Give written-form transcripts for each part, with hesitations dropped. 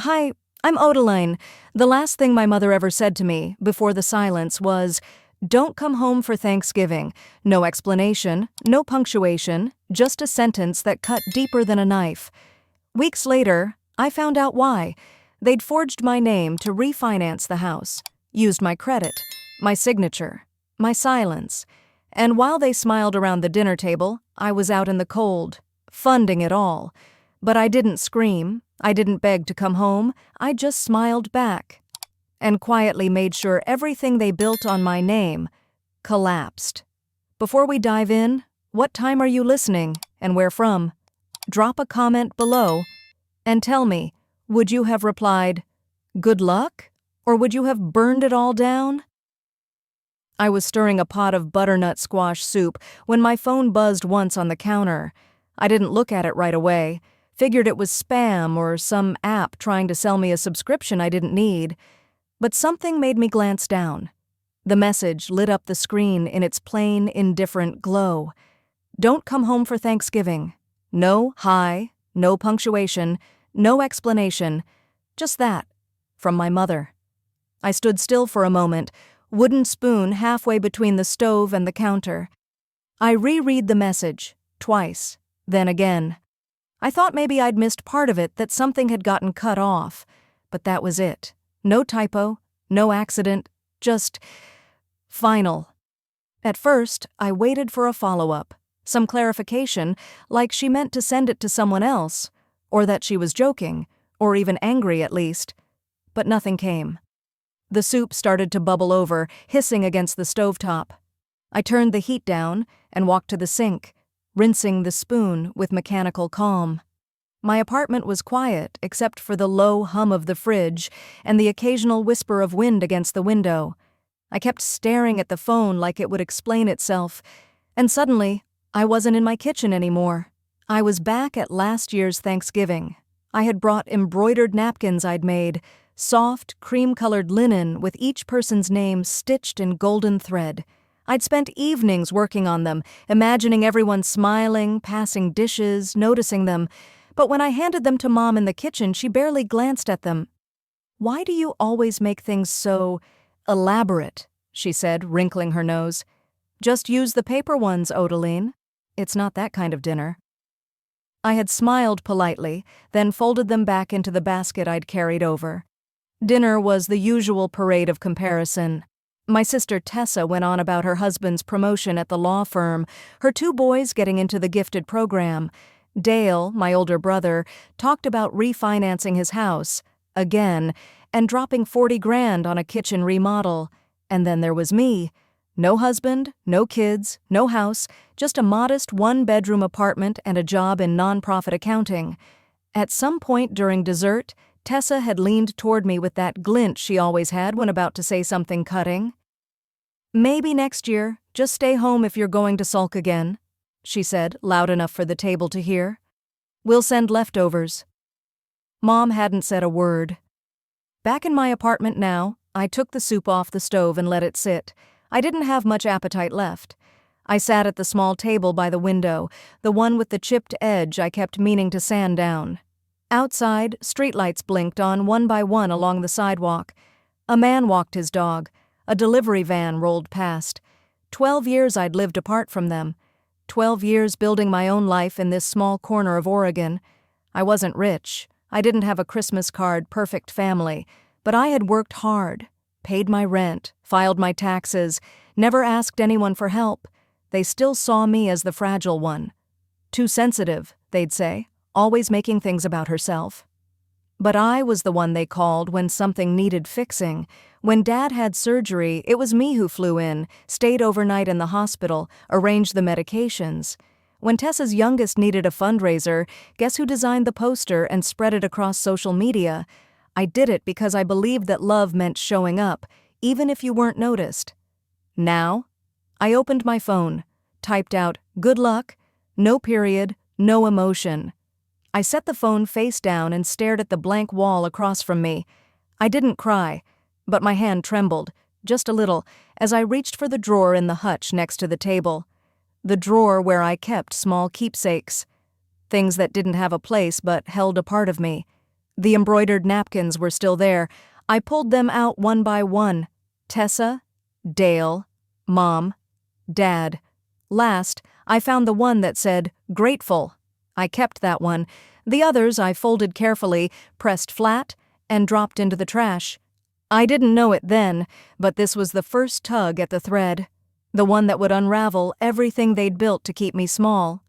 Hi, I'm Odeline. The last thing my mother ever said to me, before the silence, was, "Don't come home for Thanksgiving." No explanation, no punctuation, just a sentence that cut deeper than a knife. Weeks later, I found out why. They'd forged my name to refinance the house, used my credit, my signature, my silence. And while they smiled around the dinner table, I was out in the cold, funding it all. But I didn't scream, I didn't beg to come home, I just smiled back and quietly made sure everything they built on my name collapsed. Before we dive in, what time are you listening and where from? Drop a comment below and tell me, would you have replied, "Good luck," or would you have burned it all down? I was stirring a pot of butternut squash soup when my phone buzzed once on the counter. I didn't look at it right away, figured it was spam or some app trying to sell me a subscription I didn't need. But something made me glance down. The message lit up the screen in its plain, indifferent glow. Don't come home for Thanksgiving. No hi, no punctuation, no explanation. Just that, from my mother. I stood still for a moment, wooden spoon halfway between the stove and the counter. I reread the message, twice, then again. I thought maybe I'd missed part of it, that something had gotten cut off. But that was it. No typo, no accident, just final. At first, I waited for a follow-up, some clarification, like she meant to send it to someone else, or that she was joking, or even angry at least. But nothing came. The soup started to bubble over, hissing against the stovetop. I turned the heat down and walked to the sink, rinsing the spoon with mechanical calm. My apartment was quiet except for the low hum of the fridge and the occasional whisper of wind against the window. I kept staring at the phone like it would explain itself, and suddenly, I wasn't in my kitchen anymore. I was back at last year's Thanksgiving. I had brought embroidered napkins I'd made, soft, cream-colored linen with each person's name stitched in golden thread. I'd spent evenings working on them, imagining everyone smiling, passing dishes, noticing them. But when I handed them to Mom in the kitchen, she barely glanced at them. "Why do you always make things so elaborate?" she said, wrinkling her nose. "Just use the paper ones, Odeline. It's not that kind of dinner." I had smiled politely, then folded them back into the basket I'd carried over. Dinner was the usual parade of comparison. My sister Tessa went on about her husband's promotion at the law firm, her 2 boys getting into the gifted program. Dale, my older brother, talked about refinancing his house, again, and dropping 40 grand on a kitchen remodel. And then there was me. No husband, no kids, no house, just a modest 1-bedroom apartment and a job in nonprofit accounting. At some point during dessert, Tessa had leaned toward me with that glint she always had when about to say something cutting. "Maybe next year, just stay home if you're going to sulk again," she said, loud enough for the table to hear. "We'll send leftovers." Mom hadn't said a word. Back in my apartment now, I took the soup off the stove and let it sit. I didn't have much appetite left. I sat at the small table by the window, the one with the chipped edge I kept meaning to sand down. Outside, streetlights blinked on one by one along the sidewalk. A man walked his dog. A delivery van rolled past. 12 years I'd lived apart from them. 12 years building my own life in this small corner of Oregon. I wasn't rich. I didn't have a Christmas card, perfect family. But I had worked hard, paid my rent, filed my taxes, never asked anyone for help. They still saw me as the fragile one. Too sensitive, they'd say, always making things about herself. But I was the one they called when something needed fixing. When Dad had surgery, it was me who flew in, stayed overnight in the hospital, arranged the medications. When Tessa's youngest needed a fundraiser, guess who designed the poster and spread it across social media? I did it because I believed that love meant showing up, even if you weren't noticed. Now, I opened my phone, typed out, "Good luck," no period, no emotion. I set the phone face down and stared at the blank wall across from me. I didn't cry, but my hand trembled, just a little, as I reached for the drawer in the hutch next to the table. The drawer where I kept small keepsakes. Things that didn't have a place but held a part of me. The embroidered napkins were still there. I pulled them out one by one. Tessa, Dale, Mom, Dad. Last, I found the one that said, "Grateful." I kept that one. The others I folded carefully, pressed flat, and dropped into the trash. I didn't know it then, but this was the first tug at the thread. The one that would unravel everything they'd built to keep me small.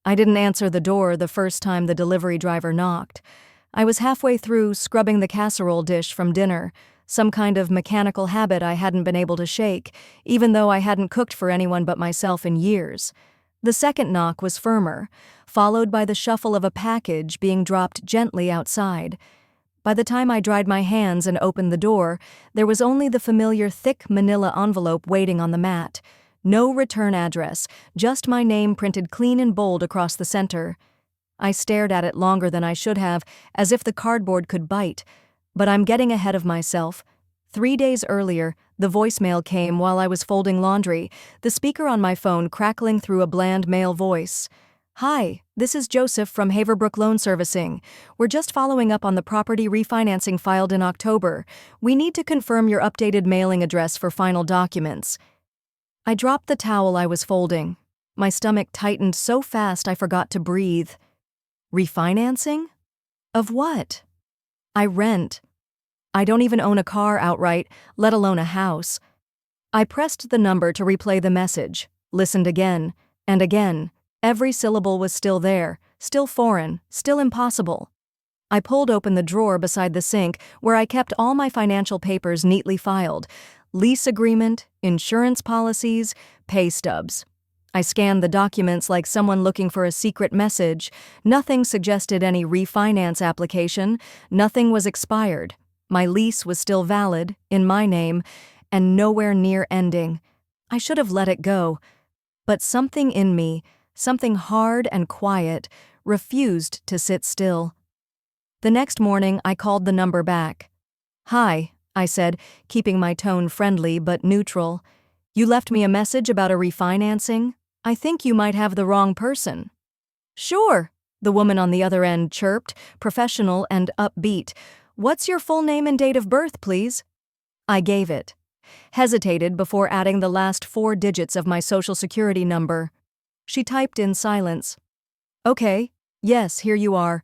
I didn't answer the door the first time the delivery driver knocked. I was halfway through scrubbing the casserole dish from dinner, some kind of mechanical habit I hadn't been able to shake, even though I hadn't cooked for anyone but myself in years. The second knock was firmer, followed by the shuffle of a package being dropped gently outside. By the time I dried my hands and opened the door, there was only the familiar thick manila envelope waiting on the mat. No return address, just my name printed clean and bold across the center. I stared at it longer than I should have, as if the cardboard could bite. But I'm getting ahead of myself. 3 days earlier, the voicemail came while I was folding laundry, the speaker on my phone crackling through a bland male voice. "Hi, this is Joseph from Haverbrook Loan Servicing. We're just following up on the property refinancing filed in October. We need to confirm your updated mailing address for final documents." I dropped the towel I was folding. My stomach tightened so fast I forgot to breathe. Refinancing? Of what? I rent. I don't even own a car outright, let alone a house. I pressed the number to replay the message, listened again, and again. Every syllable was still there, still foreign, still impossible. I pulled open the drawer beside the sink where I kept all my financial papers neatly filed: lease agreement, insurance policies, pay stubs. I scanned the documents like someone looking for a secret message. Nothing suggested any refinance application. Nothing was expired. My lease was still valid, in my name, and nowhere near ending. I should have let it go. But something in me, something hard and quiet, refused to sit still. The next morning, I called the number back. "Hi," I said, keeping my tone friendly but neutral. "You left me a message about a refinancing? I think you might have the wrong person." "Sure," the woman on the other end chirped, professional and upbeat. "What's your full name and date of birth, please?" I gave it. Hesitated before adding the last 4 digits of my social security number. She typed in silence. "Okay, yes, here you are.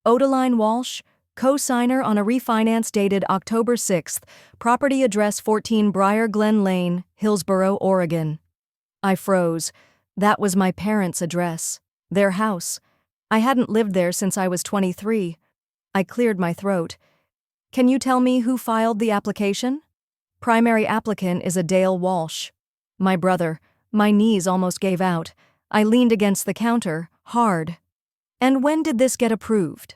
Odeline Walsh, co-signer on a refinance dated October 6th, property address 14 Briar Glen Lane, Hillsboro, Oregon." I froze. That was my parents' address. Their house. I hadn't lived there since I was 23. I cleared my throat. "Can you tell me who filed the application?" "Primary applicant is a Dale Walsh." My brother. My knees almost gave out. I leaned against the counter, hard. "And when did this get approved?"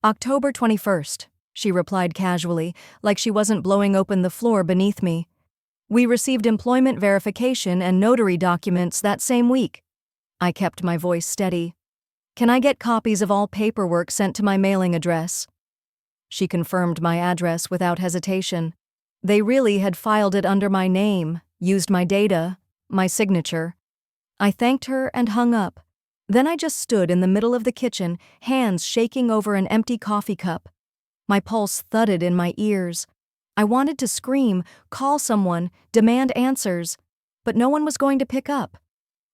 "October 21st, she replied casually, like she wasn't blowing open the floor beneath me. "We received employment verification and notary documents that same week." I kept my voice steady. "Can I get copies of all paperwork sent to my mailing address?" She confirmed my address without hesitation. They really had filed it under my name, used my data, my signature. I thanked her and hung up. Then I just stood in the middle of the kitchen, hands shaking over an empty coffee cup. My pulse thudded in my ears. I wanted to scream, call someone, demand answers, but no one was going to pick up.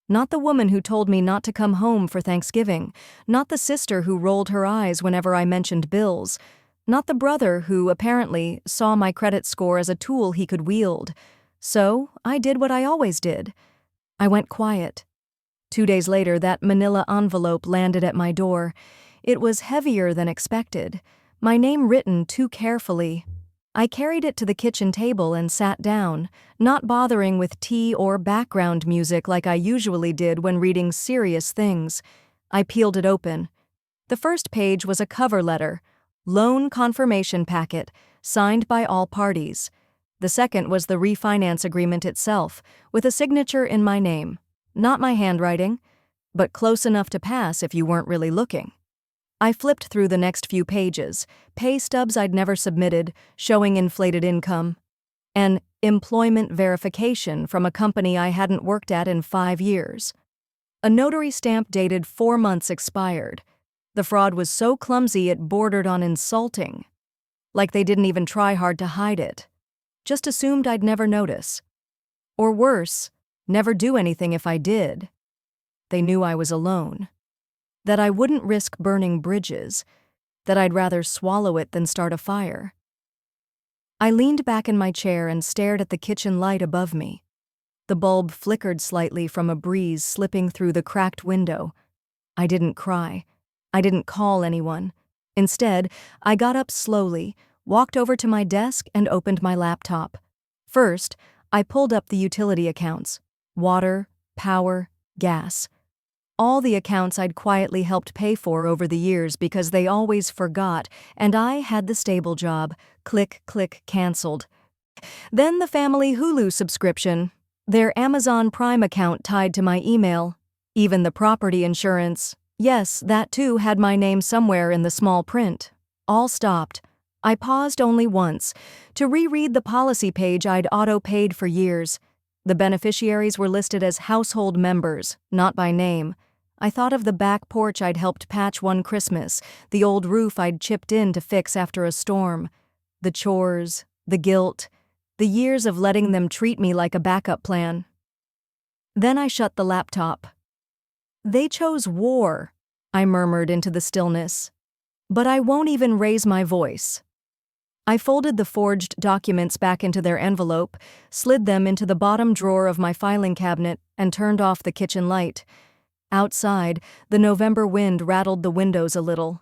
Not the woman who told me not to come home for Thanksgiving, not the sister who rolled her eyes whenever I mentioned bills, not the brother who, apparently, saw my credit score as a tool he could wield. So I did what I always did. I went quiet. 2 days later, that manila envelope landed at my door. It was heavier than expected, my name written too carefully. I carried it to the kitchen table and sat down, not bothering with tea or background music like I usually did when reading serious things. I peeled it open. The first page was a cover letter, loan confirmation packet, signed by all parties. The second was the refinance agreement itself, with a signature in my name. Not my handwriting, but close enough to pass if you weren't really looking. I flipped through the next few pages, pay stubs I'd never submitted, showing inflated income. An employment verification from a company I hadn't worked at in 5 years. A notary stamp dated 4 months expired. The fraud was so clumsy it bordered on insulting. Like they didn't even try hard to hide it. Just assumed I'd never notice. Or worse, never do anything if I did. They knew I was alone. That I wouldn't risk burning bridges. That I'd rather swallow it than start a fire. I leaned back in my chair and stared at the kitchen light above me. The bulb flickered slightly from a breeze slipping through the cracked window. I didn't cry. I didn't call anyone. Instead, I got up slowly, walked over to my desk and opened my laptop. First, I pulled up the utility accounts. Water, power, gas. All the accounts I'd quietly helped pay for over the years because they always forgot, and I had the stable job. Click, click, canceled. Then the family Hulu subscription, their Amazon Prime account tied to my email, even the property insurance. Yes, that too had my name somewhere in the small print. All stopped. I paused only once, to reread the policy page I'd auto-paid for years. The beneficiaries were listed as household members, not by name. I thought of the back porch I'd helped patch one Christmas, the old roof I'd chipped in to fix after a storm. The chores, the guilt, the years of letting them treat me like a backup plan. Then I shut the laptop. They chose war, I murmured into the stillness. But I won't even raise my voice. I folded the forged documents back into their envelope, slid them into the bottom drawer of my filing cabinet, and turned off the kitchen light. Outside, the November wind rattled the windows a little.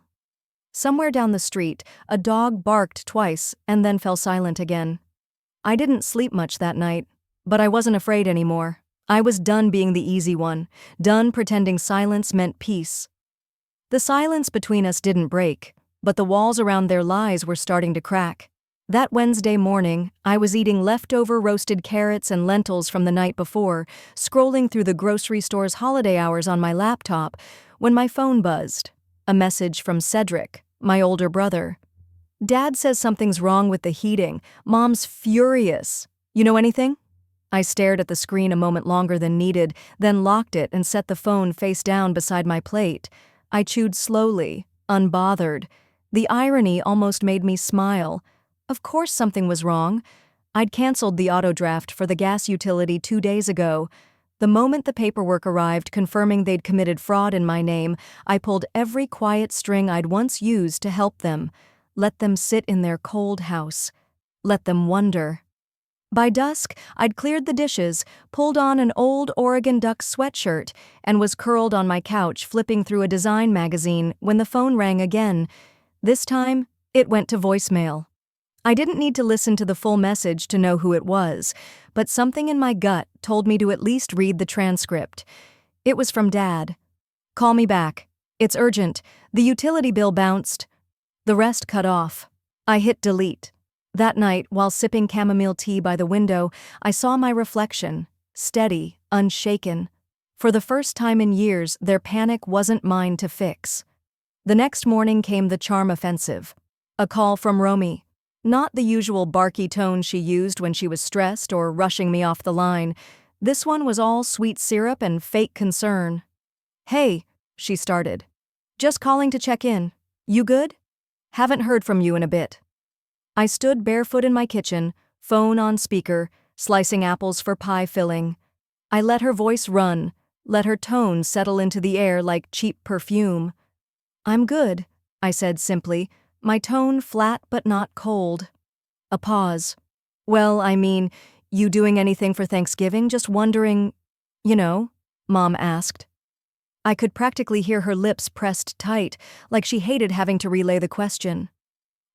Somewhere down the street, a dog barked twice and then fell silent again. I didn't sleep much that night, but I wasn't afraid anymore. I was done being the easy one, done pretending silence meant peace. The silence between us didn't break, but the walls around their lies were starting to crack. That Wednesday morning, I was eating leftover roasted carrots and lentils from the night before, scrolling through the grocery store's holiday hours on my laptop, when my phone buzzed. A message from Cedric, my older brother. "Dad says something's wrong with the heating. Mom's furious. You know anything?" I stared at the screen a moment longer than needed, then locked it and set the phone face down beside my plate. I chewed slowly, unbothered. The irony almost made me smile. Of course something was wrong. I'd canceled the auto draft for the gas utility 2 days ago. The moment the paperwork arrived confirming they'd committed fraud in my name, I pulled every quiet string I'd once used to help them. Let them sit in their cold house. Let them wonder. By dusk, I'd cleared the dishes, pulled on an old Oregon Ducks sweatshirt, and was curled on my couch flipping through a design magazine when the phone rang again. This time, it went to voicemail. I didn't need to listen to the full message to know who it was, but something in my gut told me to at least read the transcript. It was from Dad. "Call me back. It's urgent. The utility bill bounced." The rest cut off. I hit delete. That night, while sipping chamomile tea by the window, I saw my reflection, steady, unshaken. For the first time in years, their panic wasn't mine to fix. The next morning came the charm offensive. A call from Romy. Not the usual barky tone she used when she was stressed or rushing me off the line. This one was all sweet syrup and fake concern. "Hey," she started. "Just calling to check in. You good? Haven't heard from you in a bit." I stood barefoot in my kitchen, phone on speaker, slicing apples for pie filling. I let her voice run, let her tone settle into the air like cheap perfume. "I'm good," I said simply, my tone flat but not cold. A pause. "Well, I mean, you doing anything for Thanksgiving? Just wondering, Mom asked. I could practically hear her lips pressed tight, like she hated having to relay the question.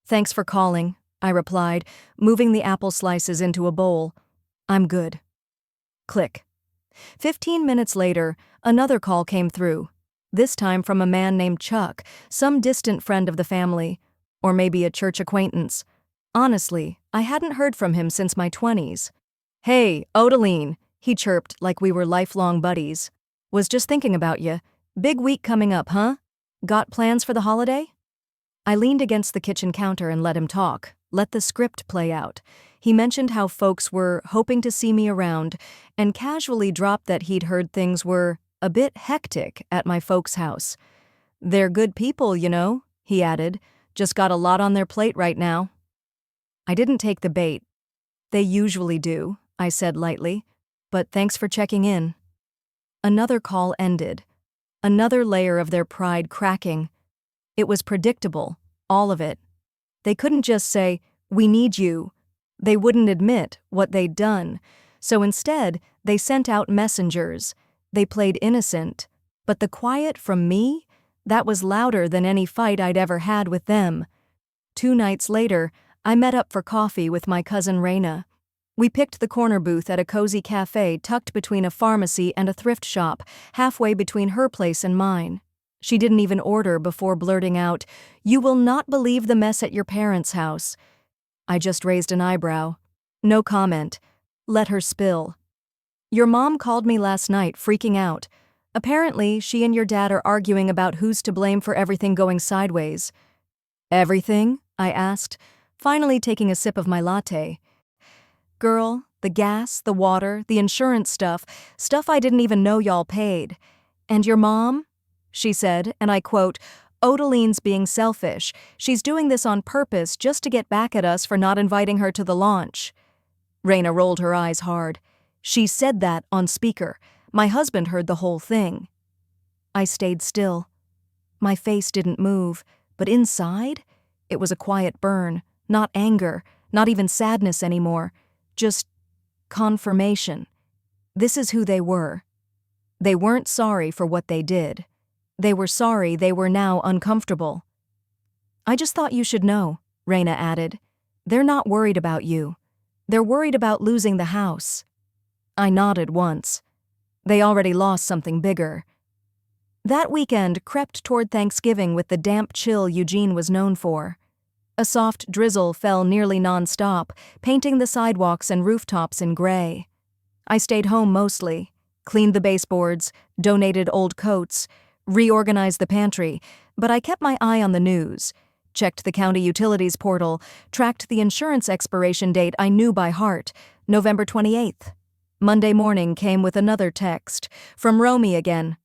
"Thanks for calling," I replied, moving the apple slices into a bowl. "I'm good." Click. 15 minutes later, another call came through, this time from a man named Chuck, some distant friend of the family. Or maybe a church acquaintance. Honestly, I hadn't heard from him since my 20s. "Hey, Odeline," he chirped like we were lifelong buddies. "Was just thinking about you. Big week coming up, huh? Got plans for the holiday?" I leaned against the kitchen counter and let him talk, let the script play out. He mentioned how folks were hoping to see me around, and casually dropped that he'd heard things were a bit hectic at my folks' house. They're good people, he added. Just got a lot on their plate right now. I didn't take the bait. They usually do, I said lightly. But thanks for checking in. Another call ended. Another layer of their pride cracking. It was predictable, all of it. They couldn't just say, "We need you." They wouldn't admit what they'd done. So instead, they sent out messengers. They played innocent. But the quiet from me? That was louder than any fight I'd ever had with them. 2 nights later, I met up for coffee with my cousin Raina. We picked the corner booth at a cozy cafe tucked between a pharmacy and a thrift shop, halfway between her place and mine. She didn't even order before blurting out, "You will not believe the mess at your parents' house." I just raised an eyebrow. No comment. Let her spill. "Your mom called me last night, freaking out. Apparently, she and your dad are arguing about who's to blame for everything going sideways." "Everything?" I asked, finally taking a sip of my latte. "Girl, the gas, the water, the insurance stuff I didn't even know y'all paid. And your mom?" She said, and I quote, "Odaline's being selfish. She's doing this on purpose just to get back at us for not inviting her to the launch." Raina rolled her eyes hard. "She said that on speaker. My husband heard the whole thing." I stayed still. My face didn't move, but inside, it was a quiet burn, not anger, not even sadness anymore, just confirmation. This is who they were. They weren't sorry for what they did. They were sorry they were now uncomfortable. "I just thought you should know," Raina added. "They're not worried about you. They're worried about losing the house." I nodded once. They already lost something bigger. That weekend crept toward Thanksgiving with the damp chill Eugene was known for. A soft drizzle fell nearly nonstop, painting the sidewalks and rooftops in gray. I stayed home mostly, cleaned the baseboards, donated old coats, reorganized the pantry, but I kept my eye on the news, checked the county utilities portal, tracked the insurance expiration date I knew by heart, November 28th. Monday morning came with another text, from Romy again.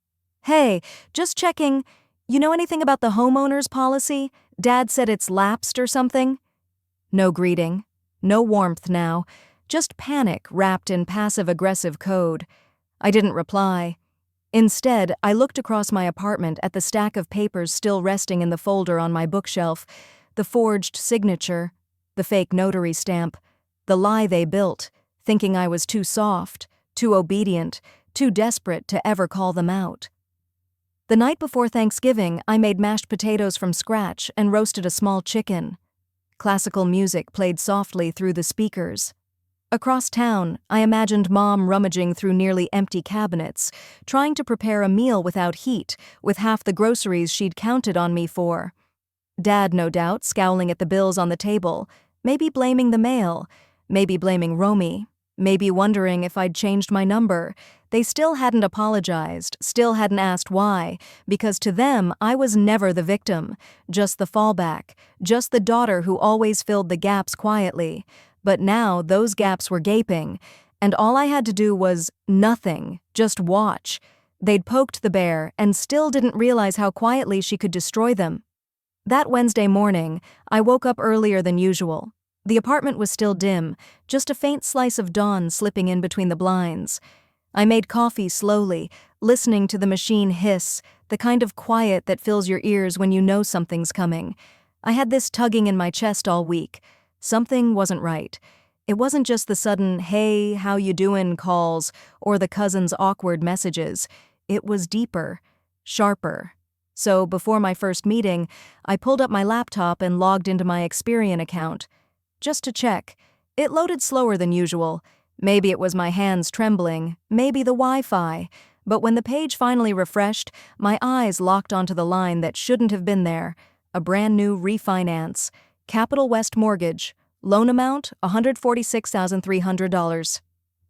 "Hey, just checking. You know anything about the homeowner's policy? Dad said it's lapsed or something?" No greeting, no warmth now, just panic wrapped in passive-aggressive code. I didn't reply. Instead, I looked across my apartment at the stack of papers still resting in the folder on my bookshelf, the forged signature, the fake notary stamp, the lie they built, thinking I was too soft, too obedient, too desperate to ever call them out. The night before Thanksgiving, I made mashed potatoes from scratch and roasted a small chicken. Classical music played softly through the speakers. Across town, I imagined Mom rummaging through nearly empty cabinets, trying to prepare a meal without heat, with half the groceries she'd counted on me for. Dad, no doubt, scowling at the bills on the table, maybe blaming the mail, maybe blaming Romy, maybe wondering if I'd changed my number. They still hadn't apologized, still hadn't asked why, because to them I was never the victim, just the fallback, just the daughter who always filled the gaps quietly. But now those gaps were gaping, and all I had to do was nothing, just watch. They'd poked the bear and still didn't realize how quietly she could destroy them. That Wednesday morning, I woke up earlier than usual. The apartment was still dim, just a faint slice of dawn slipping in between the blinds. I made coffee slowly, listening to the machine hiss, the kind of quiet that fills your ears when you know something's coming. I had this tugging in my chest all week. Something wasn't right. It wasn't just the sudden, "Hey, how you doin" calls or the cousin's awkward messages. It was deeper, sharper. So before my first meeting, I pulled up my laptop and logged into my Experian account. Just to check. It loaded slower than usual. Maybe it was my hands trembling, maybe the Wi-Fi. But when the page finally refreshed, my eyes locked onto the line that shouldn't have been there. A brand new refinance. Capital West Mortgage. Loan amount, $146,300.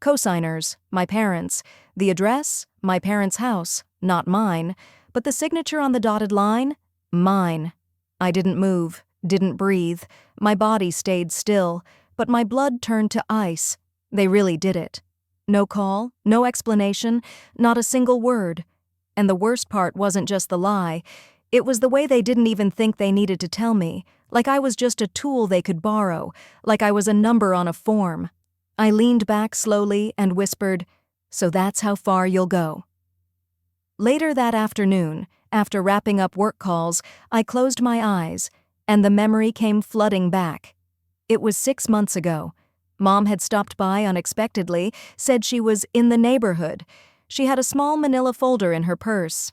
Cosigners, my parents. The address, my parents' house, not mine. But the signature on the dotted line, mine. I didn't move, didn't breathe. My body stayed still, but my blood turned to ice. They really did it. No call, no explanation, not a single word. And the worst part wasn't just the lie. It was the way they didn't even think they needed to tell me, like I was just a tool they could borrow, like I was a number on a form. I leaned back slowly and whispered, "So that's how far you'll go." Later that afternoon, after wrapping up work calls, I closed my eyes, and the memory came flooding back. It was 6 months ago. Mom had stopped by unexpectedly, said she was in the neighborhood. She had a small manila folder in her purse.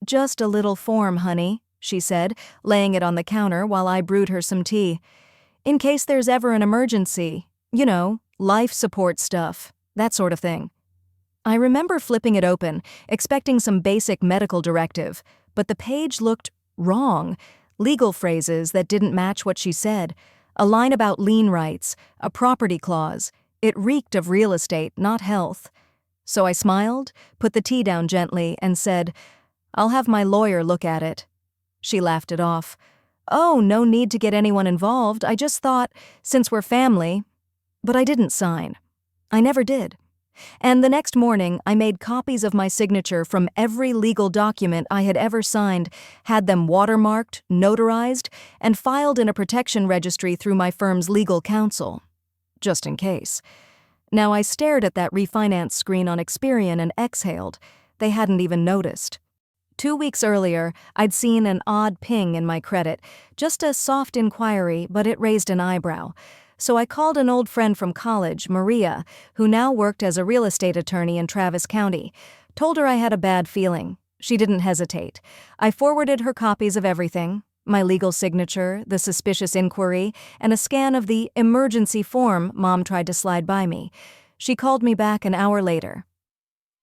"Just a little form, honey," she said, laying it on the counter while I brewed her some tea. "In case there's ever an emergency. You know, life support stuff, that sort of thing." I remember flipping it open, expecting some basic medical directive, but the page looked wrong. Legal phrases that didn't match what she said. A line about lien rights, a property clause. It reeked of real estate, not health. So I smiled, put the tea down gently, and said, "I'll have my lawyer look at it." She laughed it off. "Oh, no need to get anyone involved. I just thought, since we're family." But I didn't sign. I never did. And the next morning, I made copies of my signature from every legal document I had ever signed, had them watermarked, notarized, and filed in a protection registry through my firm's legal counsel. Just in case. Now I stared at that refinance screen on Experian and exhaled. They hadn't even noticed. 2 weeks earlier, I'd seen an odd ping in my credit, just a soft inquiry, but it raised an eyebrow. So I called an old friend from college, Maria, who now worked as a real estate attorney in Travis County. Told her I had a bad feeling. She didn't hesitate. I forwarded her copies of everything, my legal signature, the suspicious inquiry, and a scan of the emergency form Mom tried to slide by me. She called me back an hour later.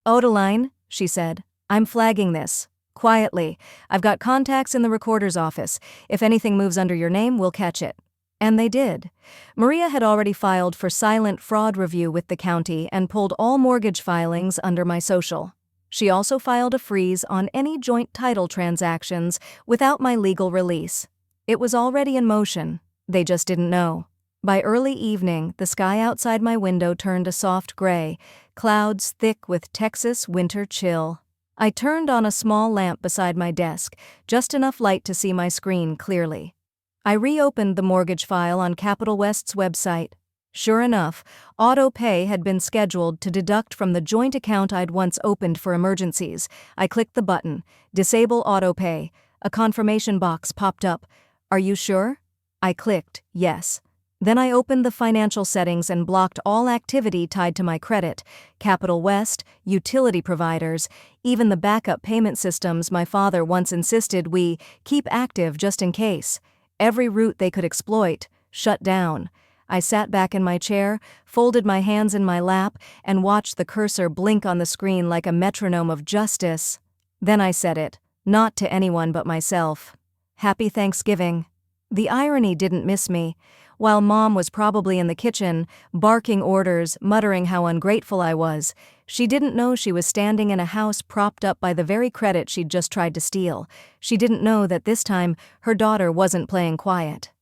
"Odeline," she said, "I'm flagging this. Quietly. I've got contacts in the recorder's office. If anything moves under your name, we'll catch it." And they did. Maria had already filed for silent fraud review with the county and pulled all mortgage filings under my social. She also filed a freeze on any joint title transactions without my legal release. It was already in motion. They just didn't know. By early evening, the sky outside my window turned a soft gray, clouds thick with Texas winter chill. I turned on a small lamp beside my desk, just enough light to see my screen clearly. I reopened the mortgage file on Capital West's website. Sure enough, auto pay had been scheduled to deduct from the joint account I'd once opened for emergencies. I clicked the button, Disable Auto Pay. A confirmation box popped up. "Are you sure?" I clicked yes. Then I opened the financial settings and blocked all activity tied to my credit, Capital West, utility providers, even the backup payment systems my father once insisted we keep active just in case. Every route they could exploit, shut down. I sat back in my chair, folded my hands in my lap, and watched the cursor blink on the screen like a metronome of justice. Then I said it, not to anyone but myself. "Happy Thanksgiving." The irony didn't miss me. While Mom was probably in the kitchen, barking orders, muttering how ungrateful I was, she didn't know she was standing in a house propped up by the very credit she'd just tried to steal. She didn't know that this time her daughter wasn't playing quiet.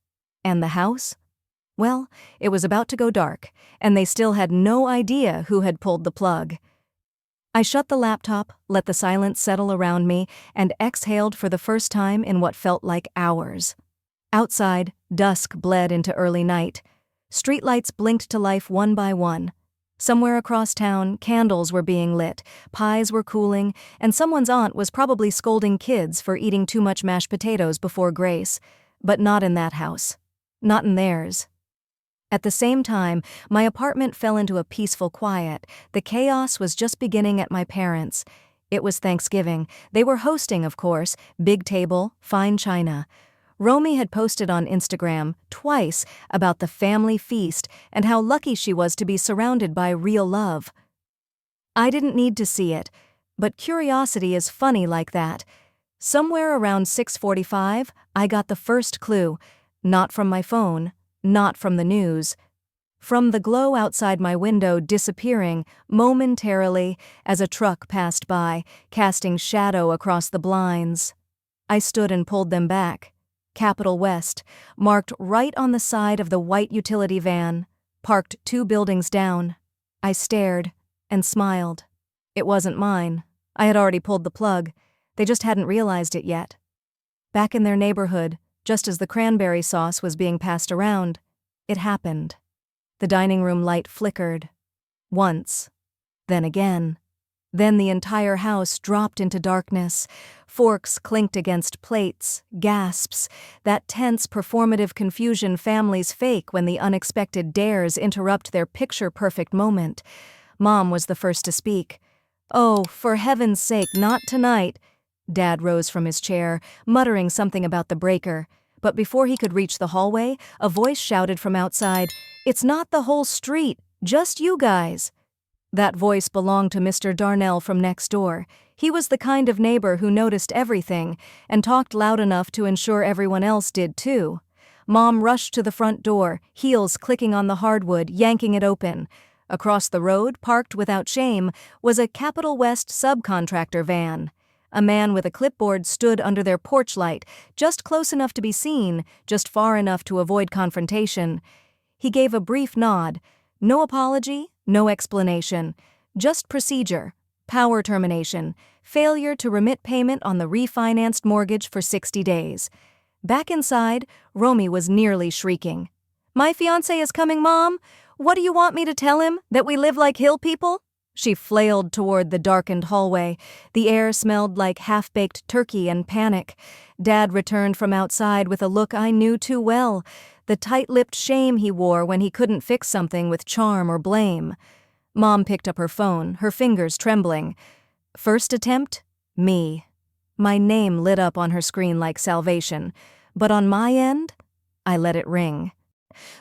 And the house? Well, it was about to go dark, and they still had no idea who had pulled the plug. I shut the laptop, let the silence settle around me, and exhaled for the first time in what felt like hours. Outside, dusk bled into early night. Streetlights blinked to life one by one. Somewhere across town, candles were being lit, pies were cooling, and someone's aunt was probably scolding kids for eating too much mashed potatoes before grace. But not in that house. Not in theirs. At the same time, my apartment fell into a peaceful quiet. The chaos was just beginning at my parents'. It was Thanksgiving. They were hosting, of course, big table, fine china. Romy had posted on Instagram twice about the family feast and how lucky she was to be surrounded by real love. I didn't need to see it, but curiosity is funny like that. Somewhere around 6:45, I got the first clue, not from my phone, not from the news, from the glow outside my window disappearing momentarily as a truck passed by, casting shadow across the blinds. I stood and pulled them back. Capital West, marked right on the side of the white utility van, parked 2 buildings down. I stared and smiled. It wasn't mine. I had already pulled the plug. They just hadn't realized it yet. Back in their neighborhood, just as the cranberry sauce was being passed around, it happened. The dining room light flickered. Once. Then again. Then the entire house dropped into darkness. Forks clinked against plates, gasps, that tense performative confusion families fake when the unexpected dares interrupt their picture-perfect moment. Mom was the first to speak. "Oh, for heaven's sake, not tonight." Dad rose from his chair, muttering something about the breaker. But before he could reach the hallway, a voice shouted from outside, "It's not the whole street, just you guys." That voice belonged to Mr. Darnell from next door. He was the kind of neighbor who noticed everything and talked loud enough to ensure everyone else did too. Mom rushed to the front door, heels clicking on the hardwood, yanking it open. Across the road, parked without shame, was a Capital West subcontractor van. A man with a clipboard stood under their porch light, just close enough to be seen, just far enough to avoid confrontation. He gave a brief nod. No apology, no explanation. Just procedure, power termination, failure to remit payment on the refinanced mortgage for 60 days. Back inside, Romy was nearly shrieking. "My fiancé is coming, Mom! What do you want me to tell him? That we live like hill people?" She flailed toward the darkened hallway. The air smelled like half-baked turkey and panic. Dad returned from outside with a look I knew too well, the tight-lipped shame he wore when he couldn't fix something with charm or blame. Mom picked up her phone, her fingers trembling. First attempt? Me. My name lit up on her screen like salvation. But on my end, I let it ring.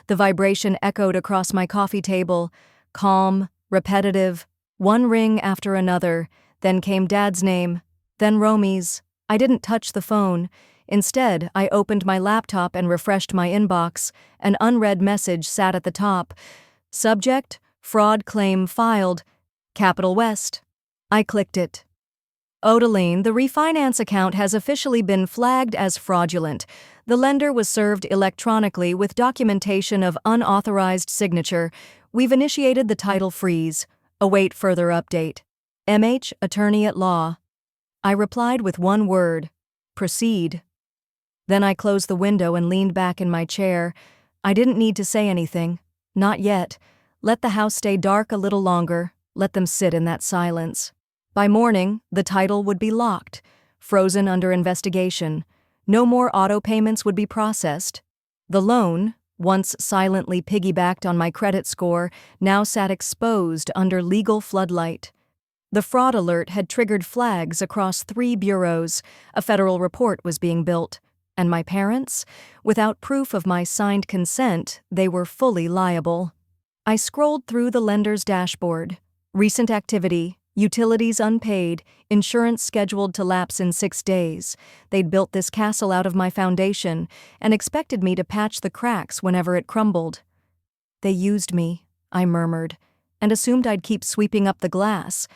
The vibration echoed across my coffee table, calm, repetitive, one ring after another. Then came Dad's name, then Romy's. I didn't touch the phone. Instead, I opened my laptop and refreshed my inbox. An unread message sat at the top. Subject, fraud claim filed. Capital West. I clicked it. Odeline, the refinance account has officially been flagged as fraudulent. The lender was served electronically with documentation of unauthorized signature. We've initiated the title freeze. Await further update. MH, Attorney at Law. I replied with one word. Proceed. Then I closed the window and leaned back in my chair. I didn't need to say anything. Not yet. Let the house stay dark a little longer. Let them sit in that silence. By morning, the title would be locked, frozen under investigation. No more auto payments would be processed. The loan, once silently piggybacked on my credit score, now sat exposed under legal floodlight. The fraud alert had triggered flags across 3 bureaus. A federal report was being built. And my parents? Without proof of my signed consent, they were fully liable. I scrolled through the lender's dashboard. Recent activity. Utilities unpaid, insurance scheduled to lapse in 6 days. They'd built this castle out of my foundation and expected me to patch the cracks whenever it crumbled. They used me, I murmured, and assumed I'd keep sweeping up the glass.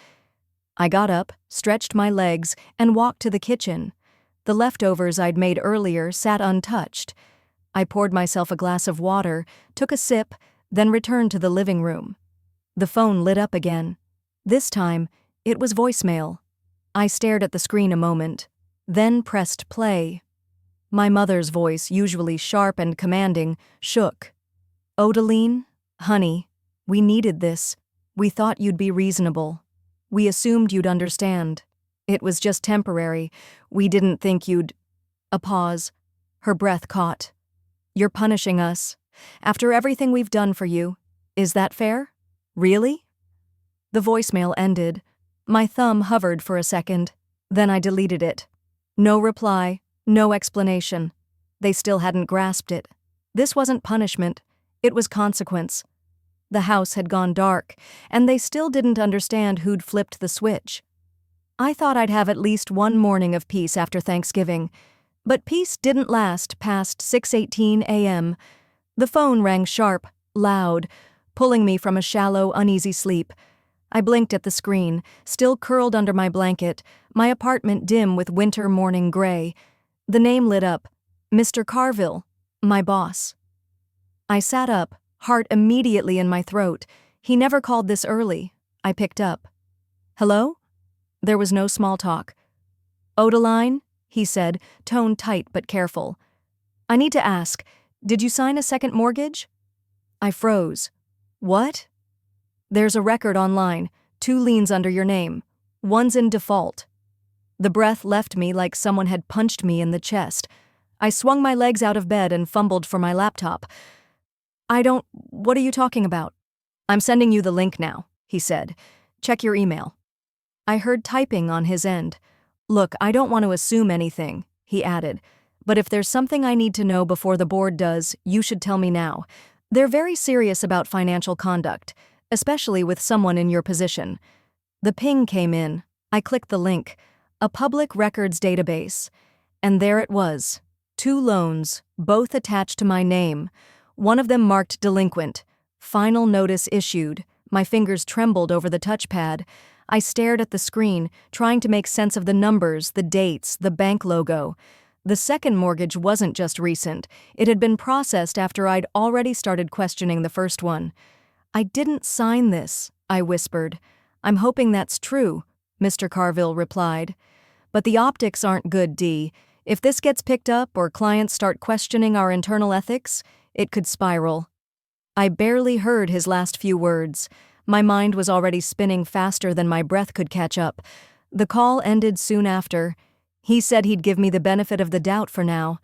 I got up, stretched my legs, and walked to the kitchen. The leftovers I'd made earlier sat untouched. I poured myself a glass of water, took a sip, then returned to the living room. The phone lit up again. This time, it was voicemail. I stared at the screen a moment, then pressed play. My mother's voice, usually sharp and commanding, shook. "Odeline, honey, we needed this. We thought you'd be reasonable. We assumed you'd understand. It was just temporary. We didn't think you'd—" A pause. Her breath caught. "You're punishing us. After everything we've done for you. Is that fair? Really?" The voicemail ended. My thumb hovered for a second. Then I deleted it. No reply, no explanation. They still hadn't grasped it. This wasn't punishment. It was consequence. The house had gone dark, and they still didn't understand who'd flipped the switch. I thought I'd have at least one morning of peace after Thanksgiving. But peace didn't last past 6:18 a.m. The phone rang sharp, loud, pulling me from a shallow, uneasy sleep. I blinked at the screen, still curled under my blanket, my apartment dim with winter morning gray. The name lit up. Mr. Carville, my boss. I sat up, heart immediately in my throat. He never called this early. I picked up. "Hello?" There was no small talk. "Odeline?" he said, tone tight but careful. I need to ask, did you sign a second mortgage? I froze. What? There's a record online, 2 liens under your name. One's in default. The breath left me like someone had punched me in the chest. I swung my legs out of bed and fumbled for my laptop. What are you talking about? I'm sending you the link now, he said. Check your email. I heard typing on his end. Look, I don't want to assume anything, he added, but if there's something I need to know before the board does, you should tell me now. They're very serious about financial conduct, especially with someone in your position. The ping came in. I clicked the link, a public records database, and there it was. 2 loans, both attached to my name. One of them marked delinquent. Final notice issued. My fingers trembled over the touchpad. I stared at the screen, trying to make sense of the numbers, the dates, the bank logo. The second mortgage wasn't just recent. It had been processed after I'd already started questioning the first one. I didn't sign this, I whispered. I'm hoping that's true, Mr. Carville replied. But the optics aren't good, Dee. If this gets picked up or clients start questioning our internal ethics, it could spiral. I barely heard his last few words. My mind was already spinning faster than my breath could catch up. The call ended soon after. He said he'd give me the benefit of the doubt for now.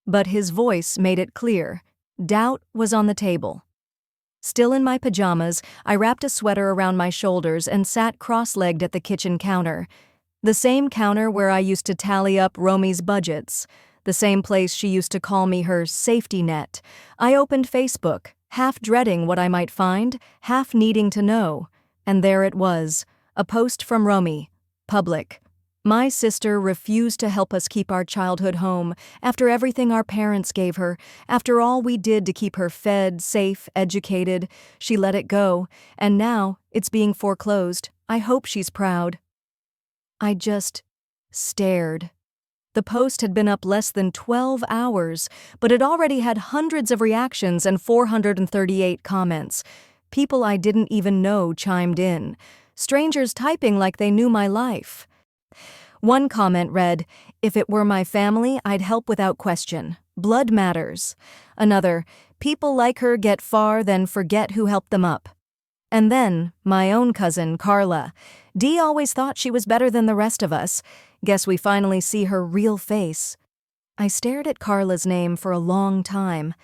But his voice made it clear. Doubt was on the table. Still in my pajamas, I wrapped a sweater around my shoulders and sat cross-legged at the kitchen counter. The same counter where I used to tally up Romy's budgets. The same place she used to call me her safety net. I opened Facebook, half dreading what I might find, half needing to know. And there it was, a post from Romy. Public. My sister refused to help us keep our childhood home, after everything our parents gave her, after all we did to keep her fed, safe, educated. She let it go, and now it's being foreclosed. I hope she's proud. I just stared. The post had been up less than 12 hours, but it already had hundreds of reactions and 438 comments. People I didn't even know chimed in. Strangers typing like they knew my life. One comment read, "If it were my family, I'd help without question. Blood matters." Another, "People like her get far, then forget who helped them up." And then, my own cousin, Carla. Dee always thought she was better than the rest of us. Guess we finally see her real face. I stared at Carla's name for a long time.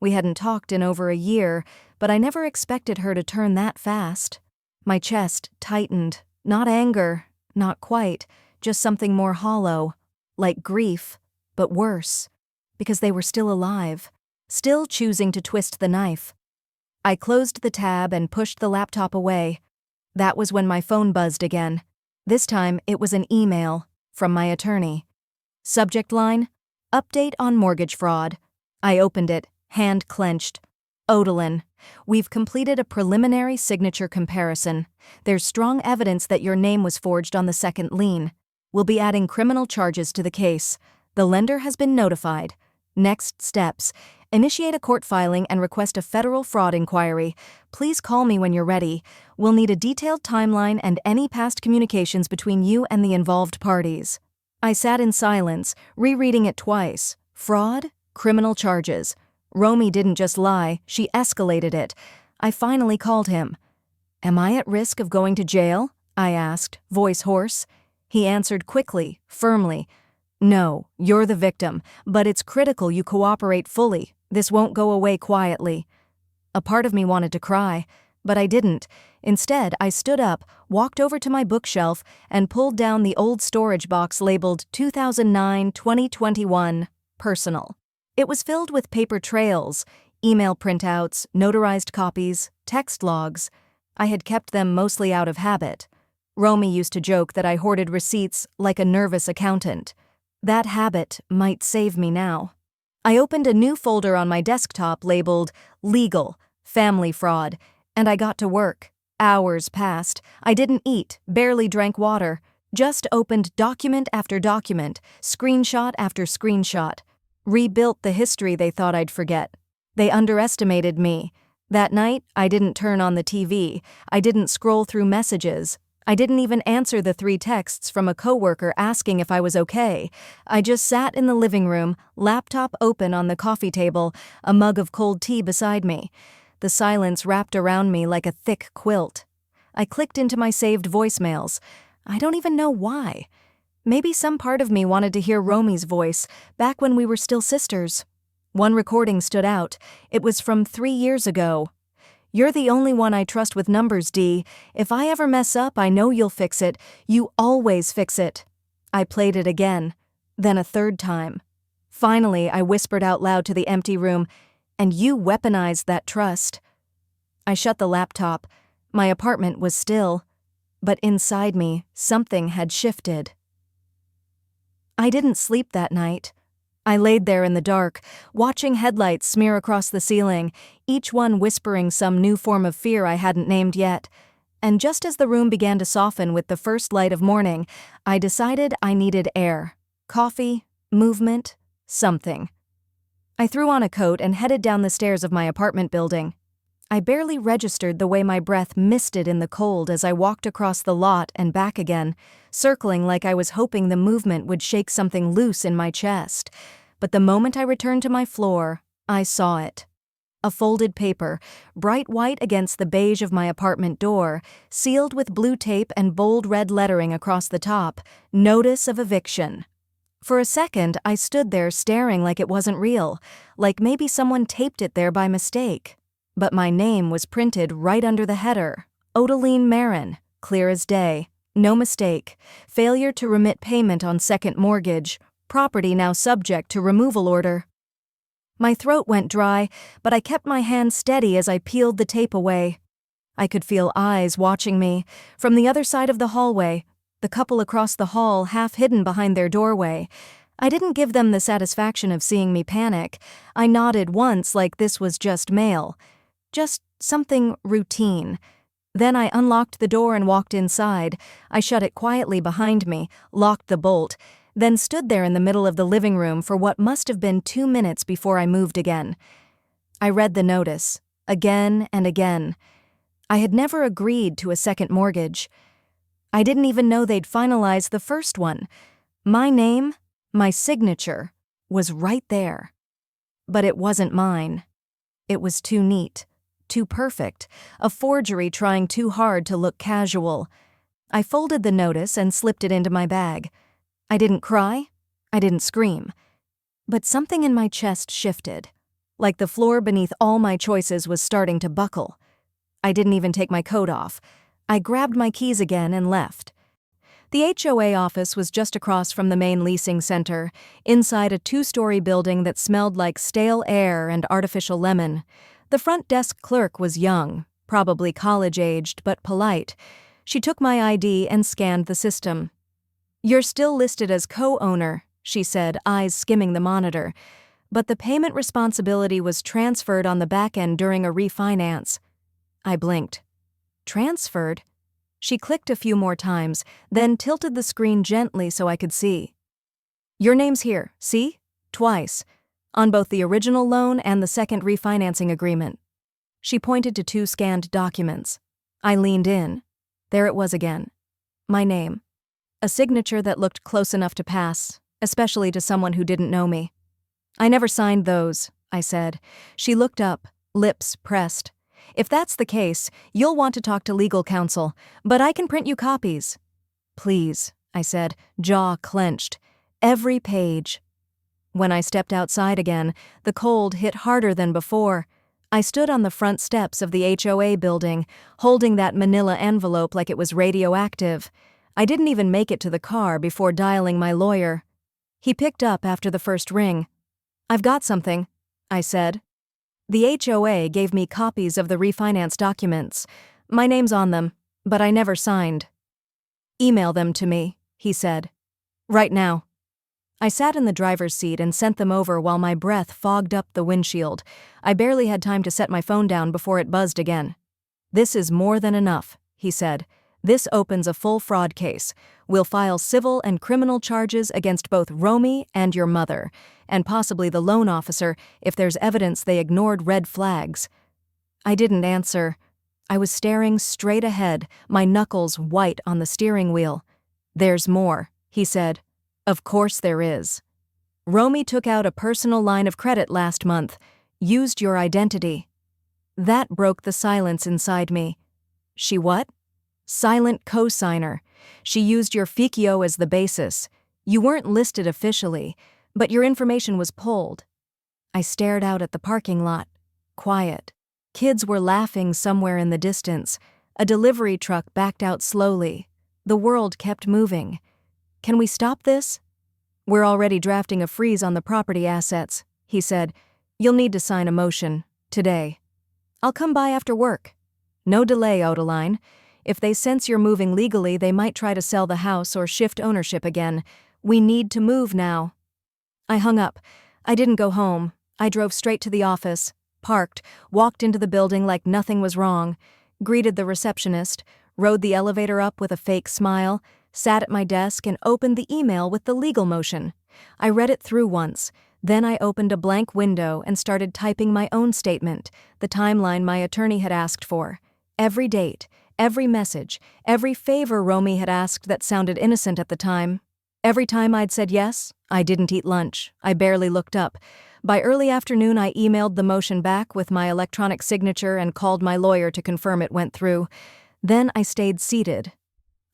We hadn't talked in over a year, but I never expected her to turn that fast. My chest tightened. Not anger, not quite. Just something more hollow, like grief, but worse, because they were still alive, still choosing to twist the knife. I closed the tab and pushed the laptop away. That was when my phone buzzed again. This time it was an email from my attorney. Subject line, "Update on mortgage fraud." I opened it, hand clenched. Odalyn, we've completed a preliminary signature comparison. There's strong evidence that your name was forged on the second lien. We'll be adding criminal charges to the case. The lender has been notified. Next steps. Initiate a court filing and request a federal fraud inquiry. Please call me when you're ready. We'll need a detailed timeline and any past communications between you and the involved parties. I sat in silence, rereading it twice. Fraud? Criminal charges. Romy didn't just lie, she escalated it. I finally called him. "Am I at risk of going to jail?" I asked, voice hoarse. He answered quickly, firmly. "No, you're the victim, but it's critical you cooperate fully. This won't go away quietly." A part of me wanted to cry, but I didn't. Instead, I stood up, walked over to my bookshelf, and pulled down the old storage box labeled 2009-2021 Personal. It was filled with paper trails, email printouts, notarized copies, text logs. I had kept them mostly out of habit. Romy used to joke that I hoarded receipts like a nervous accountant. That habit might save me now. I opened a new folder on my desktop labeled Legal, Family Fraud, and I got to work. Hours passed. I didn't eat, barely drank water, just opened document after document, screenshot after screenshot. Rebuilt the history they thought I'd forget. They underestimated me. That night, I didn't turn on the TV. I didn't scroll through messages. I didn't even answer the 3 texts from a coworker asking if I was okay. I just sat in the living room, laptop open on the coffee table, a mug of cold tea beside me. The silence wrapped around me like a thick quilt. I clicked into my saved voicemails. I don't even know why. Maybe some part of me wanted to hear Romy's voice, back when we were still sisters. One recording stood out. It was from 3 years ago. "You're the only one I trust with numbers, Dee. If I ever mess up, I know you'll fix it. You always fix it." I played it again, then a 3rd time. Finally, I whispered out loud to the empty room, "And you weaponized that trust." I shut the laptop. My apartment was still, but inside me, something had shifted. I didn't sleep that night. I laid there in the dark, watching headlights smear across the ceiling, each one whispering some new form of fear I hadn't named yet. And just as the room began to soften with the first light of morning, I decided I needed air, coffee, movement, something. I threw on a coat and headed down the stairs of my apartment building. I barely registered the way my breath misted in the cold as I walked across the lot and back again, circling like I was hoping the movement would shake something loose in my chest. But the moment I returned to my floor, I saw it. A folded paper, bright white against the beige of my apartment door, sealed with blue tape and bold red lettering across the top, "Notice of Eviction." For a second, I stood there staring like it wasn't real, like maybe someone taped it there by mistake. But my name was printed right under the header, Odeline Marin, clear as day, no mistake, failure to remit payment on second mortgage, property now subject to removal order. My throat went dry, but I kept my hand steady as I peeled the tape away. I could feel eyes watching me, from the other side of the hallway, the couple across the hall half hidden behind their doorway. I didn't give them the satisfaction of seeing me panic. I nodded once like this was just mail. Just something routine. Then I unlocked the door and walked inside. I shut it quietly behind me, locked the bolt, then stood there in the middle of the living room for what must have been 2 minutes before I moved again. I read the notice, again and again. I had never agreed to a second mortgage. I didn't even know they'd finalized the first one. My name, my signature, was right there. But it wasn't mine. It was too neat. Too perfect, a forgery trying too hard to look casual. I folded the notice and slipped it into my bag. I didn't cry, I didn't scream. But something in my chest shifted, like the floor beneath all my choices was starting to buckle. I didn't even take my coat off. I grabbed my keys again and left. The HOA office was just across from the main leasing center, inside a 2-story building that smelled like stale air and artificial lemon. The front desk clerk was young, probably college-aged, but polite. She took my ID and scanned the system. "You're still listed as co-owner," she said, eyes skimming the monitor. "But the payment responsibility was transferred on the back end during a refinance." I blinked. "Transferred?" She clicked a few more times, then tilted the screen gently so I could see. "Your name's here, see? Twice. On both the original loan and the second refinancing agreement." She pointed to 2 scanned documents. I leaned in. There it was again. My name. A signature that looked close enough to pass, especially to someone who didn't know me. "I never signed those," I said. She looked up, lips pressed. "If that's the case, you'll want to talk to legal counsel, but I can print you copies." "Please," I said, jaw clenched. Every page. When I stepped outside again, the cold hit harder than before. I stood on the front steps of the HOA building, holding that manila envelope like it was radioactive. I didn't even make it to the car before dialing my lawyer. He picked up after the first ring. "I've got something," I said. The HOA gave me copies of the refinance documents. My name's on them, but I never signed. "Email them to me," he said. "Right now." I sat in the driver's seat and sent them over while my breath fogged up the windshield. I barely had time to set my phone down before it buzzed again. "This is more than enough," he said. "This opens a full fraud case. We'll file civil and criminal charges against both Romy and your mother, and possibly the loan officer if there's evidence they ignored red flags." I didn't answer. I was staring straight ahead, my knuckles white on the steering wheel. "There's more," he said. "Of course there is. Romy took out a personal line of credit last month, used your identity." That broke the silence inside me. "She what?" "Silent cosigner. She used your FICIO as the basis. You weren't listed officially, but your information was pulled." I stared out at the parking lot. Quiet. Kids were laughing somewhere in the distance. A delivery truck backed out slowly. The world kept moving. "Can we stop this?" "We're already drafting a freeze on the property assets," he said. "You'll need to sign a motion. Today." "I'll come by after work." "No delay, Odeline. If they sense you're moving legally, they might try to sell the house or shift ownership again. We need to move now." I hung up. I didn't go home. I drove straight to the office, parked, walked into the building like nothing was wrong, greeted the receptionist, rode the elevator up with a fake smile, sat at my desk and opened the email with the legal motion. I read it through once. Then I opened a blank window and started typing my own statement, the timeline my attorney had asked for. Every date, every message, every favor Romy had asked that sounded innocent at the time. Every time I'd said yes, I didn't eat lunch. I barely looked up. By early afternoon, I emailed the motion back with my electronic signature and called my lawyer to confirm it went through. Then I stayed seated,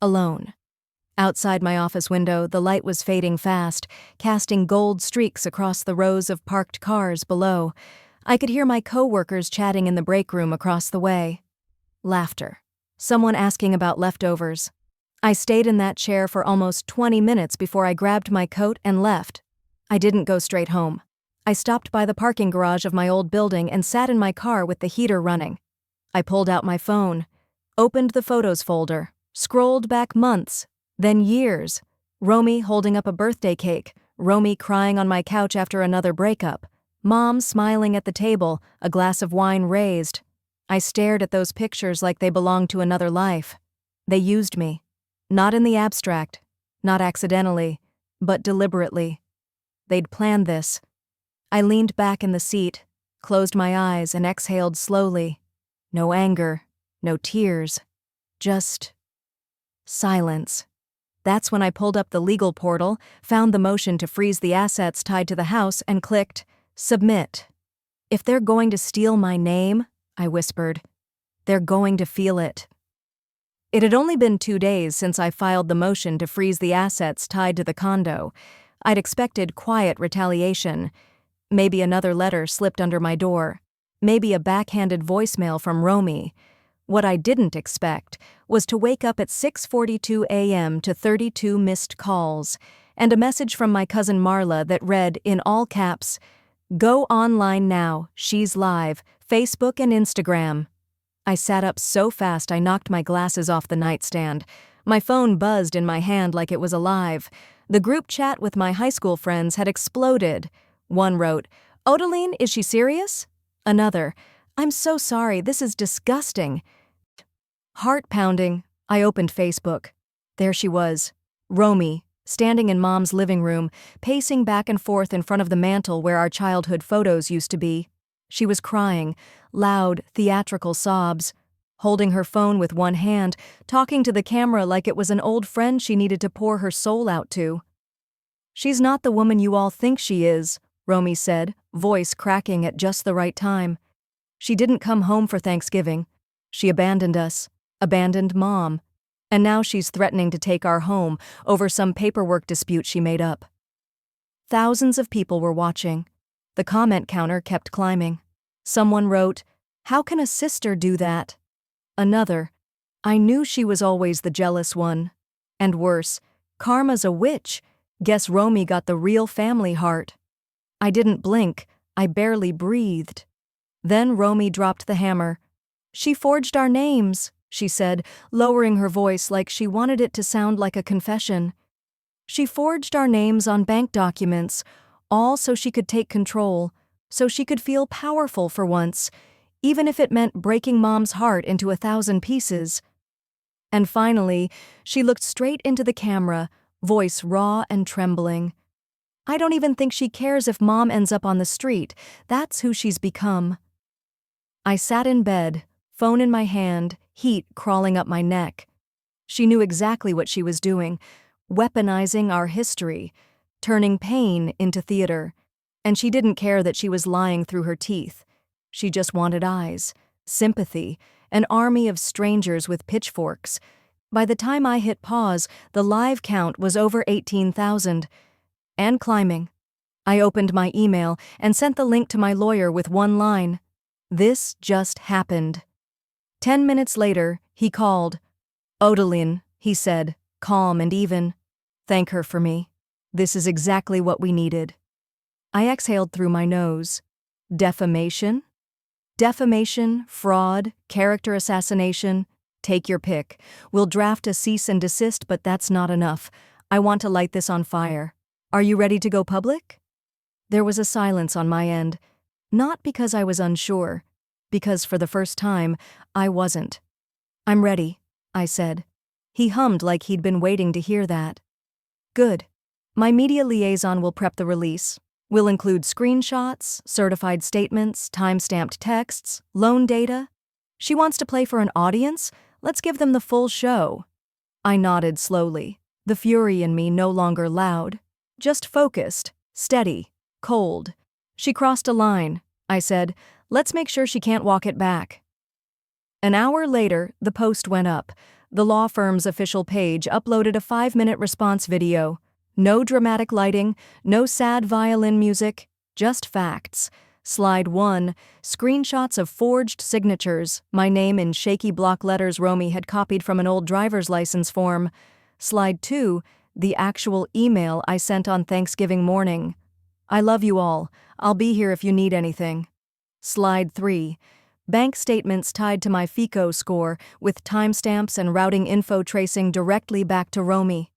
alone. Outside my office window, the light was fading fast, casting gold streaks across the rows of parked cars below. I could hear my co-workers chatting in the break room across the way. Laughter. Someone asking about leftovers. I stayed in that chair for almost 20 minutes before I grabbed my coat and left. I didn't go straight home. I stopped by the parking garage of my old building and sat in my car with the heater running. I pulled out my phone, opened the photos folder, scrolled back months, then years. Romy holding up a birthday cake, Romy crying on my couch after another breakup, Mom smiling at the table, a glass of wine raised. I stared at those pictures like they belonged to another life. They used me. Not in the abstract, not accidentally, but deliberately. They'd planned this. I leaned back in the seat, closed my eyes and exhaled slowly. No anger, no tears, just silence. That's when I pulled up the legal portal, found the motion to freeze the assets tied to the house, and clicked Submit. "If they're going to steal my name," I whispered, "they're going to feel it." It had only been 2 days since I filed the motion to freeze the assets tied to the condo. I'd expected quiet retaliation. Maybe another letter slipped under my door. Maybe a backhanded voicemail from Romy. What I didn't expect was to wake up at 6:42 a.m. to 32 missed calls, and a message from my cousin Marla that read, in all caps, "Go online now, she's live, Facebook and Instagram." I sat up so fast I knocked my glasses off the nightstand. My phone buzzed in my hand like it was alive. The group chat with my high school friends had exploded. One wrote, "Odeline, is she serious?" Another, "I'm so sorry, this is disgusting." Heart pounding, I opened Facebook. There she was, Romy, standing in Mom's living room, pacing back and forth in front of the mantel where our childhood photos used to be. She was crying, loud, theatrical sobs, holding her phone with one hand, talking to the camera like it was an old friend she needed to pour her soul out to. "She's not the woman you all think she is," Romy said, voice cracking at just the right time. "She didn't come home for Thanksgiving. She abandoned us, abandoned Mom, and now she's threatening to take our home over some paperwork dispute she made up." Thousands of people were watching. The comment counter kept climbing. Someone wrote, "How can a sister do that?" Another, "I knew she was always the jealous one." And worse, "Karma's a witch. Guess Romy got the real family heart." I didn't blink. I barely breathed. Then Romy dropped the hammer. "She forged our names," she said, lowering her voice like she wanted it to sound like a confession. "She forged our names on bank documents, all so she could take control, so she could feel powerful for once, even if it meant breaking Mom's heart into 1,000 pieces." And finally, she looked straight into the camera, voice raw and trembling. "I don't even think she cares if Mom ends up on the street. That's who she's become." I sat in bed, phone in my hand, heat crawling up my neck. She knew exactly what she was doing, weaponizing our history, turning pain into theater. And she didn't care that she was lying through her teeth. She just wanted eyes, sympathy, an army of strangers with pitchforks. By the time I hit pause, the live count was over 18,000. And climbing. I opened my email and sent the link to my lawyer with one line. This just happened. 10 minutes later, he called. Odalyn, he said, calm and even. Thank her for me. This is exactly what we needed. I exhaled through my nose. Defamation? Defamation, fraud, character assassination. Take your pick. We'll draft a cease and desist, but that's not enough. I want to light this on fire. Are you ready to go public? There was a silence on my end. Not because I was unsure, because for the first time, I wasn't. I'm ready, I said. He hummed like he'd been waiting to hear that. Good. My media liaison will prep the release. We'll include screenshots, certified statements, time-stamped texts, loan data. She wants to play for an audience? Let's give them the full show. I nodded slowly, the fury in me no longer loud, just focused, steady, cold. She crossed a line, I said. Let's make sure she can't walk it back. An hour later, the post went up. The law firm's official page uploaded a 5-minute response video. No dramatic lighting, no sad violin music, just facts. Slide 1, screenshots of forged signatures, my name in shaky block letters Romy had copied from an old driver's license form. Slide 2, the actual email I sent on Thanksgiving morning. I love you all. I'll be here if you need anything. Slide 3, bank statements tied to my FICO score with timestamps and routing info tracing directly back to Romy.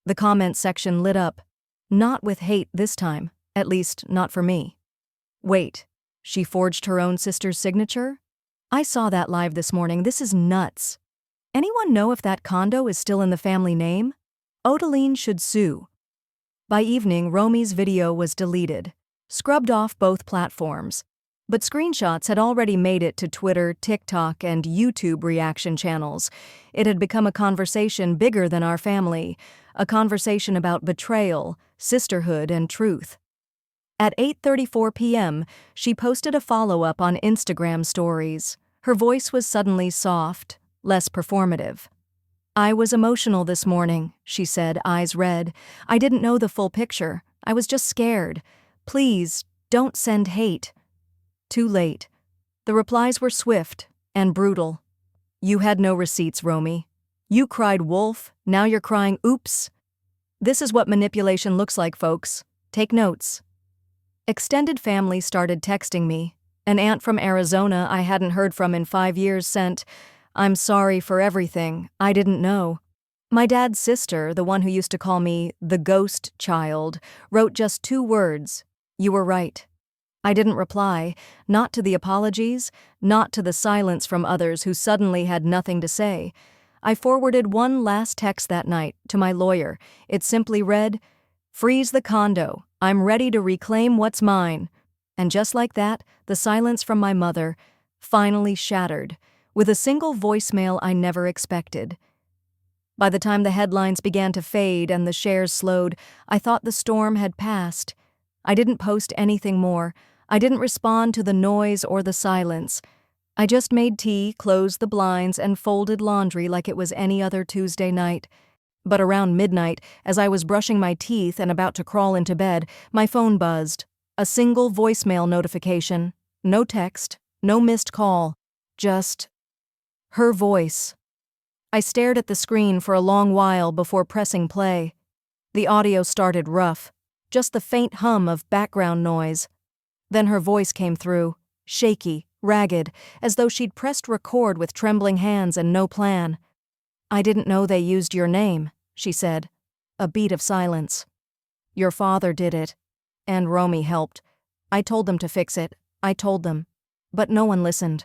The comments section lit up. Not with hate this time, at least not for me. Wait, she forged her own sister's signature? I saw that live this morning. This is nuts. Anyone know if that condo is still in the family name? Odalyn should sue. By evening, Romy's video was deleted, scrubbed off both platforms. But screenshots had already made it to Twitter, TikTok, and YouTube reaction channels. It had become a conversation bigger than our family, a conversation about betrayal, sisterhood, and truth. At 8:34 p.m., she posted a follow-up on Instagram stories. Her voice was suddenly soft, less performative. I was emotional this morning, she said, eyes red. I didn't know the full picture. I was just scared. Please, don't send hate. Too late. The replies were swift and brutal. You had no receipts, Romy. You cried wolf, now you're crying oops. This is what manipulation looks like, folks. Take notes. Extended family started texting me. An aunt from Arizona I hadn't heard from in 5 years sent, I'm sorry for everything, I didn't know. My dad's sister, the one who used to call me the ghost child, wrote just 2 words, you were right. I didn't reply, not to the apologies, not to the silence from others who suddenly had nothing to say. I forwarded one last text that night to my lawyer. It simply read, freeze the condo, I'm ready to reclaim what's mine. And just like that, the silence from my mother finally shattered, with a single voicemail I never expected. By the time the headlines began to fade and the shares slowed, I thought the storm had passed. I didn't post anything more. I didn't respond to the noise or the silence. I just made tea, closed the blinds, and folded laundry like it was any other Tuesday night. But around midnight, as I was brushing my teeth and about to crawl into bed, my phone buzzed. A single voicemail notification. No text, no missed call. Just her voice. I stared at the screen for a long while before pressing play. The audio started rough, just the faint hum of background noise. Then her voice came through, shaky, ragged, as though she'd pressed record with trembling hands and no plan. I didn't know they used your name, she said. A beat of silence. Your father did it. And Romy helped. I told them to fix it. I told them. But no one listened.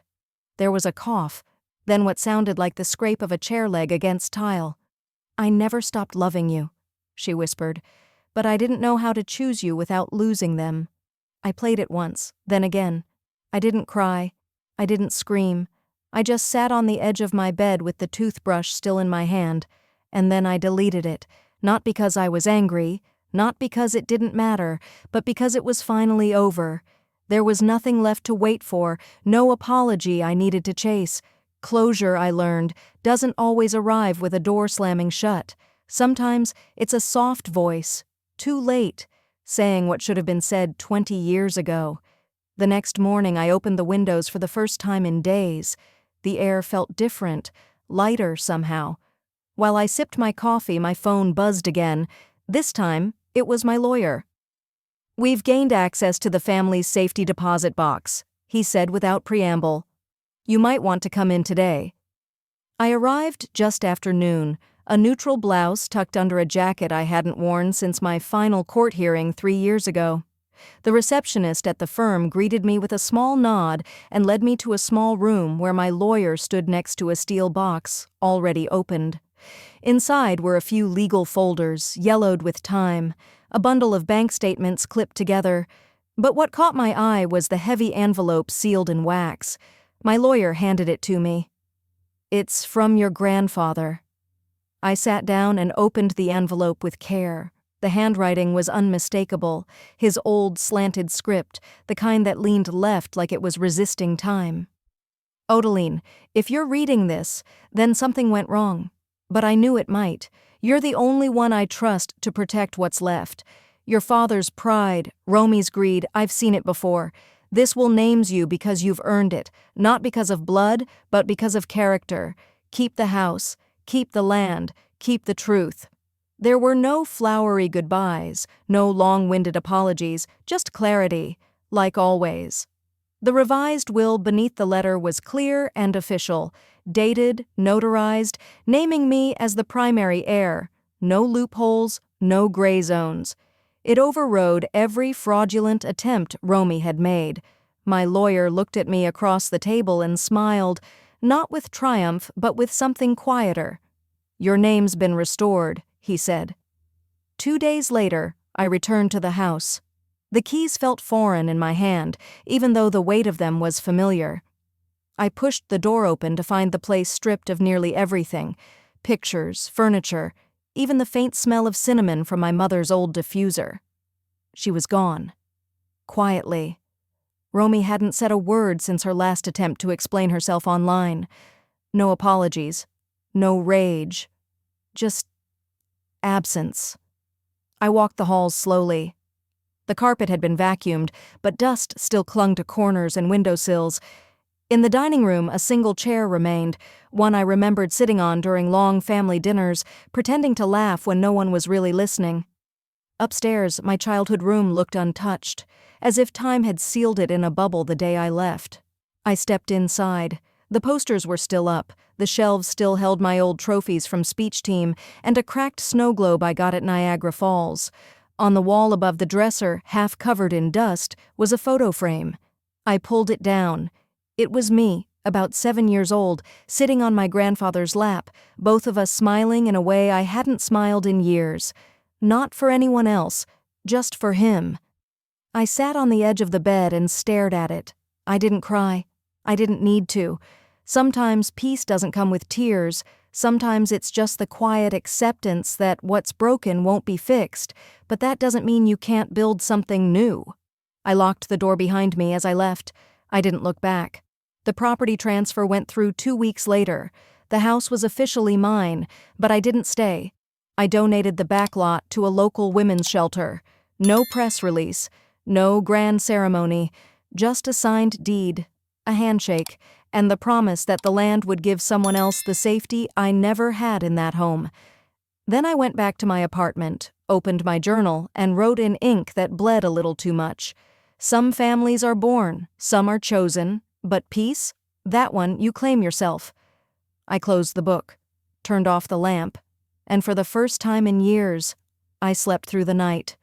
There was a cough, then what sounded like the scrape of a chair leg against tile. I never stopped loving you, she whispered, but I didn't know how to choose you without losing them. I played it once, then again. I didn't cry. I didn't scream. I just sat on the edge of my bed with the toothbrush still in my hand, and then I deleted it, not because I was angry, not because it didn't matter, but because it was finally over. There was nothing left to wait for, no apology I needed to chase. Closure, I learned, doesn't always arrive with a door slamming shut. Sometimes it's a soft voice, too late, saying what should have been said 20 years ago. The next morning I opened the windows for the first time in days. The air felt different, lighter somehow. While I sipped my coffee, my phone buzzed again. This time, it was my lawyer. "We've gained access to the family's safety deposit box," he said without preamble. "You might want to come in today." I arrived just after noon, a neutral blouse tucked under a jacket I hadn't worn since my final court hearing 3 years ago. The receptionist at the firm greeted me with a small nod and led me to a small room where my lawyer stood next to a steel box, already opened. Inside were a few legal folders, yellowed with time, a bundle of bank statements clipped together. But what caught my eye was the heavy envelope sealed in wax. My lawyer handed it to me. "It's from your grandfather." I sat down and opened the envelope with care. The handwriting was unmistakable, his old slanted script, the kind that leaned left like it was resisting time. "Odeline, if you're reading this, then something went wrong. But I knew it might. You're the only one I trust to protect what's left. Your father's pride, Romy's greed, I've seen it before. This will names you because you've earned it, not because of blood, but because of character. Keep the house, keep the land, keep the truth." There were no flowery goodbyes, no long-winded apologies, just clarity, like always. The revised will beneath the letter was clear and official, dated, notarized, naming me as the primary heir. No loopholes, no gray zones. It overrode every fraudulent attempt Romy had made. My lawyer looked at me across the table and smiled, not with triumph, but with something quieter. "Your name's been restored," he said. 2 days later, I returned to the house. The keys felt foreign in my hand, even though the weight of them was familiar. I pushed the door open to find the place stripped of nearly everything: pictures, furniture, even the faint smell of cinnamon from my mother's old diffuser. She was gone. Quietly. Romy hadn't said a word since her last attempt to explain herself online. No apologies. No rage. Just absence. I walked the halls slowly. The carpet had been vacuumed, but dust still clung to corners and windowsills. In the dining room, a single chair remained, one I remembered sitting on during long family dinners, pretending to laugh when no one was really listening. Upstairs, my childhood room looked untouched, as if time had sealed it in a bubble the day I left. I stepped inside. The posters were still up, the shelves still held my old trophies from speech team, and a cracked snow globe I got at Niagara Falls. On the wall above the dresser, half covered in dust, was a photo frame. I pulled it down. It was me, about 7 years old, sitting on my grandfather's lap, both of us smiling in a way I hadn't smiled in years. Not for anyone else, just for him. I sat on the edge of the bed and stared at it. I didn't cry. I didn't need to. Sometimes peace doesn't come with tears. Sometimes it's just the quiet acceptance that what's broken won't be fixed, but that doesn't mean you can't build something new. I locked the door behind me as I left. I didn't look back. The property transfer went through 2 weeks later. The house was officially mine, but I didn't stay. I donated the back lot to a local women's shelter. No press release, no grand ceremony, just a signed deed, a handshake, and the promise that the land would give someone else the safety I never had in that home. Then I went back to my apartment, opened my journal, and wrote in ink that bled a little too much. Some families are born, some are chosen, but peace? That one you claim yourself. I closed the book, turned off the lamp, and for the first time in years, I slept through the night.